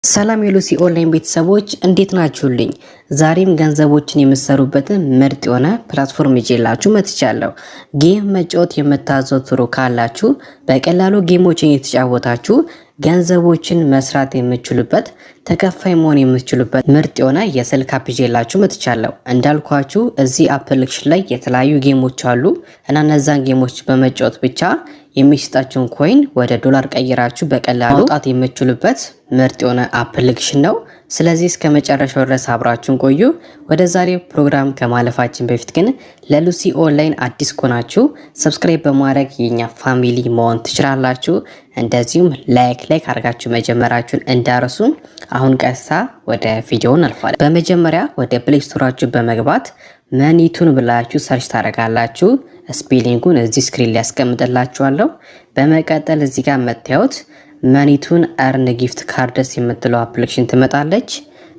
ሰላም የሉሲ ኦንላይን ቤተሰቦች እንዴት ናችሁልኝ? ዛሬም ገንዘቦችን የምትሰሩበትን ምርጥ የሆነ ፕላትፎርም ይዤላችሁ መጥቻለሁ። ጌም መጫወት የምታዘወትሩ ካላችሁ በቀላሉ ጌሞችን እየተጫወታችሁ ገንዘቦችን መስራት የምትችሉበት ተከፋይ መሆን የምትችሉበት ምርጥ የሆነ የስልክ አፕ ይዤላችሁ መጥቻለሁ። እንዳልኳችሁ እዚህ አፕሊኬሽን ላይ የተለያዩ ጌሞች አሉ እና እነዛን ጌሞች በመጫወት ብቻ የሚሰጣችሁን ኮይን ወደ ዶላር ቀይራችሁ በቀላሉ ማውጣት የምትችሉበት ምርጥ የሆነ አፕሊኬሽን ነው። ስለዚህ እስከ መጨረሻው ድረስ አብራችሁን ቆዩ። ወደ ዛሬው ፕሮግራም ከማለፋችን በፊት ግን ለሉሲ ኦንላይን አዲስ ከሆናችሁ ሰብስክራይብ በማድረግ የኛ ፋሚሊ መሆን ትችላላችሁ። እንደዚሁም ላይክ አድርጋችሁ መጀመራችሁን እንዳረሱ። አሁን ቀጥታ ወደ ቪዲዮው እናልፋለን። በመጀመሪያ ወደ ፕሌይ ስቶራችሁ በመግባት መኒቱን ብላችሁ ሰርች ታደርጋላችሁ። ስፔሊንጉን እዚህ ስክሪን ላይ ያስቀምጥላችኋለሁ። በመቀጠል እዚህ ጋር መታዩት መኒቱን አርን ጊፍት ካርድስ የምትለው አፕሊኬሽን ትመጣለች።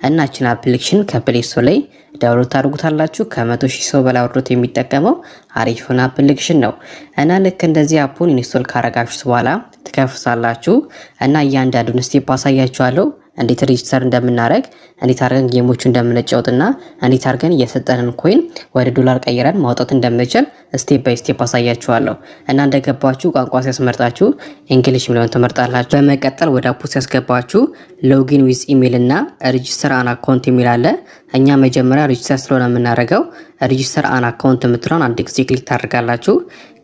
እናችን አፕሊኬሽን ከፕሌይ ስቶር ላይ ዳውንሎድ ታደርጉታላችሁ። ከ100,000 ሰው በላይ አውርዶት የሚጠቀመው አሪፍ ሆነ አፕሊኬሽን ነው እና ልክ እንደዚህ አፑን ኢንስቶል ካረጋችሁት በኋላ ትከፍታላችሁ እና እያንዳንዱን ስቴፕ አሳያችኋለሁ። እንዴት ሬጂስተር እንደምናደርግ፣ እንዴት አድርገን ጌሞቹ እንደምንጫወትና እንዴት አድርገን እየሰጠንን ኮይን ወደ ዶላር ቀይረን ማውጣት እንደምንችል ስቴፕ ባይ ስቴፕ አሳያችኋለሁ እና እንደገባችሁ ቋንቋ ሲያስመርጣችሁ እንግሊሽ ሚለውን ትመርጣላችሁ። በመቀጠል ወደ አፑ ሲያስገባችሁ ሎጊን ዊዝ ኢሜል እና ሬጂስተር አን አካውንት የሚል አለ። እኛ መጀመሪያ ሬጂስተር ስለሆነ የምናደርገው ሬጂስተር አን አካውንት የምትለውን አንድ ጊዜ ክሊክ ታደርጋላችሁ።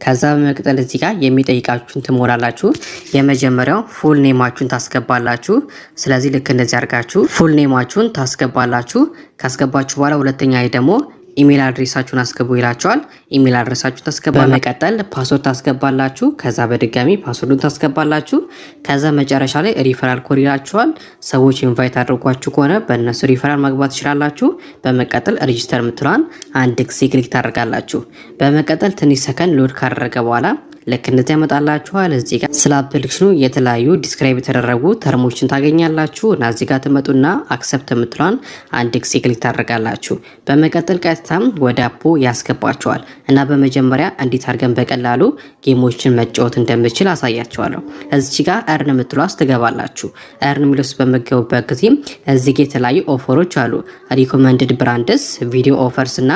ከዛ በመቀጠል እዚህ ጋር የሚጠይቃችሁን ትሞላላችሁ። የመጀመሪያው ፉል ኔማችሁን ታስገባላችሁ። ስለዚህ ልክ እንደዚህ አድርጋችሁ ፉል ኔማችሁን ታስገባላችሁ። ካስገባችሁ በኋላ ሁለተኛ ላይ ደግሞ ኢሜል አድሬሳችሁን አስገቡ ይላችኋል። ኢሜል አድሬሳችሁን ታስገባ። በመቀጠል ፓስወርድ ታስገባላችሁ። ከዛ በድጋሚ ፓስወርዱን ታስገባላችሁ። ከዛ መጨረሻ ላይ ሪፈራል ኮድ ይላችኋል። ሰዎች ኢንቫይት አድርጓችሁ ከሆነ በእነሱ ሪፈራል መግባት ትችላላችሁ። በመቀጠል ሬጂስተር የምትለዋን አንድ ጊዜ ክሊክ ታደርጋላችሁ። በመቀጠል ትንሽ ሰከንድ ሎድ ካደረገ በኋላ ልክ እንደዚህ ያመጣላችኋል። እዚህ ጋር ስለ አፕሊኬሽኑ የተለያዩ ዲስክራይብ የተደረጉ ተርሞችን ታገኛላችሁ እና እዚህ ጋር ትመጡና አክሰፕት የምትለዋን አንድ ጊዜ ክሊክ ታደርጋላችሁ። በመቀጠል ቀጥታም ወደ አፑ ያስገባችኋል እና በመጀመሪያ እንዴት አድርገን በቀላሉ ጌሞችን መጫወት እንደምችል አሳያችኋለሁ። እዚህ ጋር እርን የምትሏ ውስጥ ትገባላችሁ። እርን የሚለው ውስጥ በመገቡበት ጊዜ እዚህ ጋር የተለያዩ ኦፈሮች አሉ። ሪኮመንድድ ብራንድስ፣ ቪዲዮ ኦፈርስ እና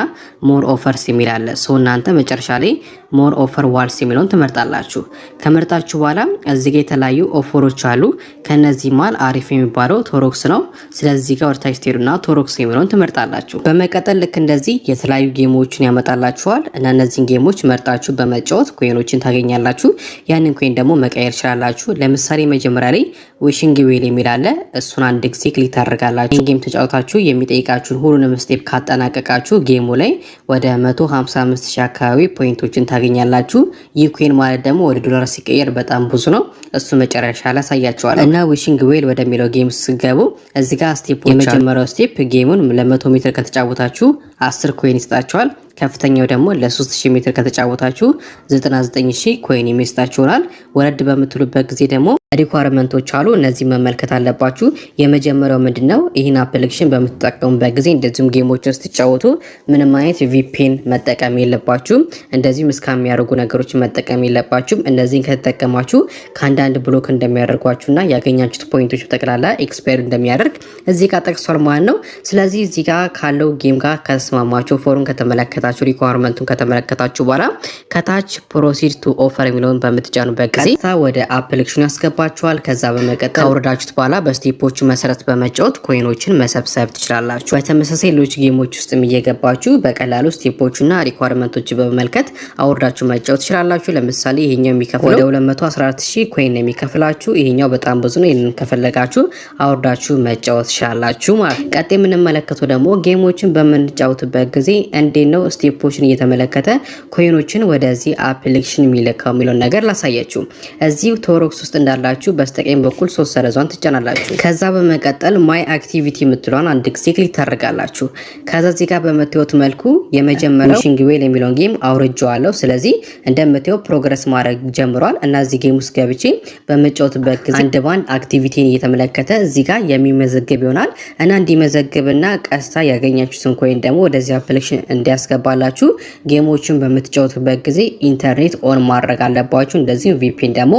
ሞር ኦፈርስ የሚል አለ። ሰው እናንተ መጨረሻ ላይ ሞር ኦፈር ዋልስ የሚለውን ትመርጣላችሁ። ከመርጣችሁ በኋላ እዚህ ጋር የተለያዩ ኦፈሮች አሉ። ከነዚህ ማል አሪፍ የሚባለው ቶሮክስ ነው። ስለዚህ ጋር ወርታይስ ቴሩና ቶሮክስ የሚለውን ትመርጣላችሁ። በመቀጠል ልክ እንደዚህ የተለያዩ ጌሞችን ያመጣላችኋል እና እነዚህን ጌሞች መርጣችሁ በመጫወት ኮይኖችን ታገኛላችሁ። ያንን ኮይን ደግሞ መቀየር ይችላላችሁ። ለምሳሌ መጀመሪያ ላይ ዊሽንግ ዌል የሚል አለ። እሱን አንድ ጊዜ ክሊክ ታደርጋላችሁ። ጌም ተጫውታችሁ የሚጠይቃችሁን ሁሉንም ስቴፕ ካጠናቀቃችሁ ጌሙ ላይ ወደ 155,000 አካባቢ ፖይንቶችን ታገኛላችሁ። ይህ ኮይን ማለት ደግሞ ወደ ዶላር ሲቀየር በጣም ብዙ ነው። እሱ መጨረሻ ላይ አሳያችኋለሁ እና ዊሽንግ ዌል ወደሚለው ጌም ሲገቡ እዚህ ጋር ስቴፖች የመጀመሪያው ስቴፕ ጌሙን ለ100 ሜትር ከተጫወታችሁ 10 ኮይን ይሰጣችኋል። ከፍተኛው ደግሞ ለ3000 ሜትር ከተጫወታችሁ 99,000 ኮይን የሚሰጣችሁ ይሆናል። ወረድ በምትሉበት ጊዜ ደግሞ ሪኳየርመንቶች አሉ። እነዚህ መመልከት አለባችሁ። የመጀመሪያው ምንድነው? ይህን አፕሊኬሽን በምትጠቀሙበት ጊዜ እንደዚሁም ጌሞችን ስትጫወቱ ምንም አይነት ቪፒኤን መጠቀም የለባችሁም። እንደዚሁም እስካም የሚያደርጉ ነገሮችን መጠቀም የለባችሁም። እነዚህን ከተጠቀማችሁ ከአንዳንድ ብሎክ እንደሚያደርጓችሁና ያገኛችሁት ፖይንቶች ጠቅላላ ኤክስፓየር እንደሚያደርግ እዚህ ጋር ጠቅሷል ማለት ነው። ስለዚህ እዚህ ጋር ካለው ጌም ጋር ከተስማማችሁ ፎሩን ከተመለከታችሁ ሪኳየርመንቱን ከተመለከታችሁ በኋላ ከታች ፕሮሲድ ቱ ኦፈር የሚለውን በምትጫኑበት ጊዜ ወደ አፕሊኬሽኑ ያስገባል። ከዛ በመቀጠል ካወረዳችሁት በኋላ በስቴፖቹ መሰረት በመጫወት ኮይኖችን መሰብሰብ ትችላላችሁ። በተመሳሳይ ሌሎች ጌሞች ውስጥ እየገባችሁ በቀላሉ ስቴፖቹና ሪኳየርመንቶችን በመመልከት አወርዳችሁ መጫወት ትችላላችሁ። ለምሳሌ ይሄኛው የሚከፍለው ወደ 214,000 ኮይን ነው የሚከፍላችሁ። ይሄኛው በጣም ብዙ ነው። ይሄንን ከፈለጋችሁ አወርዳችሁ መጫወት ትችላላችሁ ማለት ነው። ቀጣይ የምንመለከተው ደግሞ ጌሞችን በምንጫወትበት ጊዜ እንዴት ነው ስቴፖችን እየተመለከተ ኮይኖችን ወደዚህ አፕሊኬሽን የሚልከው የሚለውን ነገር ላሳያችሁ። እዚህ ቶሮክስ ውስጥ እንዳላችሁ በስተቀኝ በኩል 3 ሰረዟን ትጫናላችሁ። ከዛ በመቀጠል ማይ አክቲቪቲ የምትሏን አንድ ጊዜ ክሊክ ታደርጋላችሁ። ከዛ እዚህ ጋር በመተውት መልኩ የመጀመሪያው ዊሽንግ ዌል የሚለውን ጌም አውርጄዋለሁ። ስለዚህ እንደምታዩ ፕሮግረስ ማድረግ ጀምሯል እና እዚህ ጌም ውስጥ ገብቼ በመጫወትበት ጊዜ አንድ ባንድ አክቲቪቲን እየተመለከተ እዚህ ጋር የሚመዘግብ ይሆናል እና እንዲመዘግብና ቀስታ ያገኛችሁትን ኮይን ደግሞ ወደዚህ አፕሊኬሽን እንዲያስገባ ታስገባላችሁ። ጌሞችን በምትጫወቱበት ጊዜ ኢንተርኔት ኦን ማድረግ አለባችሁ። እንደዚህ ቪፒኤን ደግሞ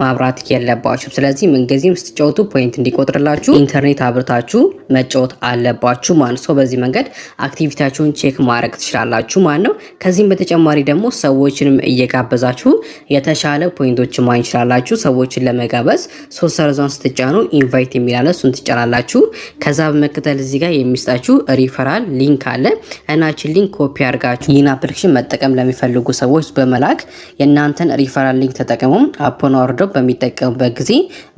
ማብራት የለባችሁ። ስለዚህ ምንጊዜም ስትጫወቱ ፖይንት እንዲቆጥርላችሁ ኢንተርኔት አብርታችሁ መጫወት አለባችሁ ማለት ነው። በዚህ መንገድ አክቲቪቲያችሁን ቼክ ማድረግ ትችላላችሁ ማለት ነው። ከዚህም በተጨማሪ ደግሞ ሰዎችንም እየጋበዛችሁ የተሻለ ፖይንቶችን ማግኘት ትችላላችሁ። ሰዎችን ለመጋበዝ 3 ሰርዟን ስትጫኑ ኢንቫይት የሚላለ እሱን ትጫናላችሁ። ከዛ በመከተል እዚህ ጋር የሚስጣችሁ ሪፈራል ሊንክ አለ እና እቺን ሊንክ ኮፒ አድርጋችሁ ይህን አፕሊኬሽን መጠቀም ለሚፈልጉ ሰዎች በመላክ የእናንተን ሪፈራል ሊንክ ተጠቅመው አፖን አውርደው በሚጠቀሙበት ጊዜ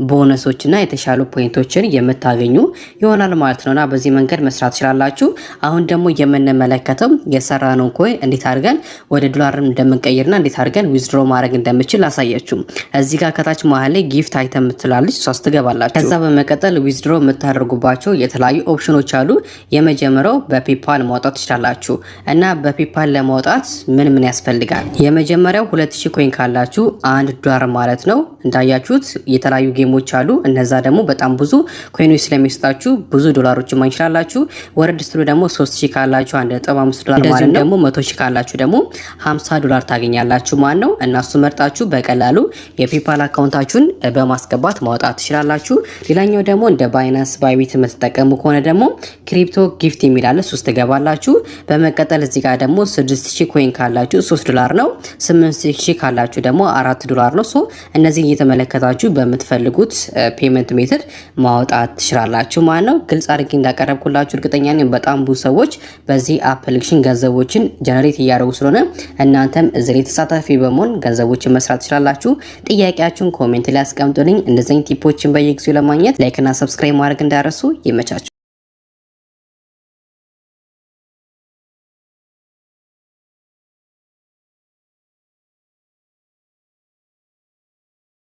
ቦነሶችና የተሻሉ ፖይንቶችን የምታገኙ ይሆናል ማለት ነውና በዚህ መንገድ መስራት ትችላላችሁ። አሁን ደግሞ የምንመለከተው የሰራነው ኮይን እንዴት አድርገን ወደ ዶላር እንደምንቀይርና እንዴት አድርገን ዊዝድሮ ማድረግ እንደምችል አሳያችሁ። እዚህ ጋር ከታች መሀል ላይ ጊፍት አይተም ምትላለች ሷስ ትገባላችሁ። ከዛ በመቀጠል ዊዝድሮ የምታደርጉባቸው የተለያዩ ኦፕሽኖች አሉ። የመጀመሪያው በፔፓል ማውጣት ትችላላችሁ እና በፔፓል ለማውጣት ምን ያስፈልጋል? የመጀመሪያው 2000 ኮይን ካላችሁ $1 ማለት ነው። እንዳያችሁት የተለያዩ ጌሞች አሉ። እነዛ ደግሞ በጣም ብዙ ኮይኖች ስለሚሰጣችሁ ብዙ ዶላሮችን ማግኘት ትችላላችሁ። ወረድ ስትሉ ደግሞ 3000 ካላችሁ $1.5 ማለት ነው። ደግሞ 100000 ካላችሁ ደግሞ $50 ታገኛላችሁ ማለት ነው። እና እሱ መርጣችሁ በቀላሉ የፔፓል አካውንታችሁን በማስገባት ማውጣት ትችላላችሁ። ሌላኛው ደግሞ እንደ ባይናንስ ባይቢት የምትጠቀሙ ከሆነ ደግሞ ክሪፕቶ ጊፍት የሚላለ 3 ትገባላችሁ። በመቀጠል እዚህ ጋር ደግሞ 6000 ኮይን ካላችሁ $3 ነው። 8000 ካላችሁ ደግሞ $4 ነው። እነዚህ እየተመለከታችሁ በምትፈልጉት ፔመንት ሜተድ ማውጣት ትችላላችሁ ማለት ነው። ግልጽ አድርጌ እንዳቀረብኩላችሁ እርግጠኛ ነኝ በጣም ብዙ ሰዎች በዚህ አፕሊኬሽን ገንዘቦችን ጀነሬት እያደረጉ ስለሆነ እናንተም እዚህ ላይ ተሳታፊ በመሆን ገንዘቦችን መስራት ትችላላችሁ። ጥያቄያችሁን ኮሜንት ላይ አስቀምጡልኝ። እንደዚህ ቲፖችን በየጊዜው ለማግኘት ላይክ እና ሰብስክራይብ ማድረግ እንዳረሱ። ይመቻችሁ።